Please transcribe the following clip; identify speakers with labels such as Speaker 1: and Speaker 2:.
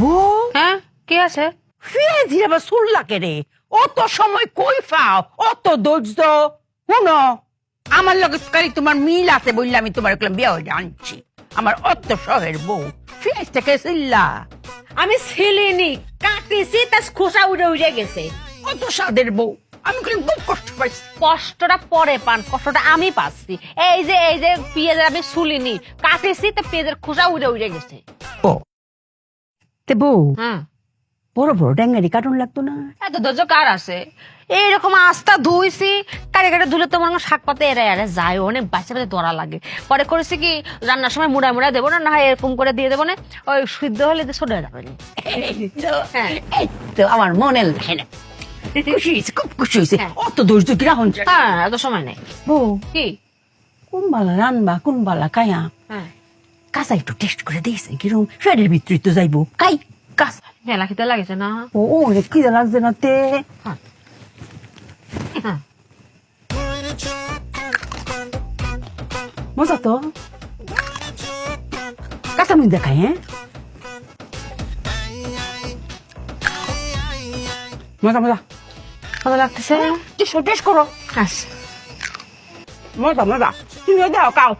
Speaker 1: বউ
Speaker 2: হ্যাঁ কি আছে?
Speaker 1: ফিরেছি আবার চুল লাগে রে, অত সময় কই পাও, অত ধৈর্য। শুনো, আমার লগে কালি তোমার মিল আছে বললে আমি তোমার বিয়ে হয়ে আনছি। আমার অত শহের বউ ফিরেজ থেকে চিল্লা
Speaker 2: আমি ছিলিনি, কাটিছি, তার খোসা উড়ে উড়ে গেছে।
Speaker 1: অত সাদের বউ, আমি খুব কষ্ট পাইছি।
Speaker 2: কষ্টটা পরে পান, কষ্টটা আমি পাচ্ছি। এই যে পেঁয়াজের আমি শুলিনি, কাটিছি, তো পেঁয়াজের খোসা উড়ে উড়ে গেছে।
Speaker 1: ও তে বউ,
Speaker 2: হ্যাঁ,
Speaker 1: বড় বড় ড্যাঙ্গারি কার্টুন লাগতো না?
Speaker 2: এত ধৈর্য কার আছে? এইরকম আস্তা ধুইছি, কাটে কাটে ধুলে তো মনে হয় শাক পাতে এরা এরা যায়, অনেক বাচ্চা বাচ্চা ধরা লাগে। পরে করেছি কি, রান্নার সময় মুড়া মুড়া দেবো না, না হয় এরকম করে দিয়ে দেবো না, ওই সিদ্ধ হলে সরে যাবে না। হ্যাঁ।
Speaker 1: এই তো আমার মনে লাগে না, খুশি হয়েছে, খুব খুশি হয়েছে।
Speaker 2: হ্যাঁ।
Speaker 1: অত ধৈর্য কিরা হন
Speaker 2: হ্যাঁ, এত সময় নেই।
Speaker 1: বউ,
Speaker 2: কি?
Speaker 1: কোন বালা রানবা কোন বালা কায়া,
Speaker 2: হ্যাঁ,
Speaker 1: কাঁচা একটু টেস্ট করে দিয়েছে কিরম, ফেরের ভিতরে তো যাইবো কাই কাঁচা।
Speaker 2: মেলা খেতে লাগেছে না?
Speaker 1: ও অনেক খিদে লাগছে না তে?
Speaker 2: হ্যাঁ। হ্যাঁ।
Speaker 1: মজা তো, কাঁচা মুখ দেখায়। হ্যাঁ, মজা মজা
Speaker 2: ভালো লাগতেছে?
Speaker 1: টেস্ট করো,
Speaker 2: আচ্ছা।
Speaker 1: মজা মজা, তুমিও দাও খাও।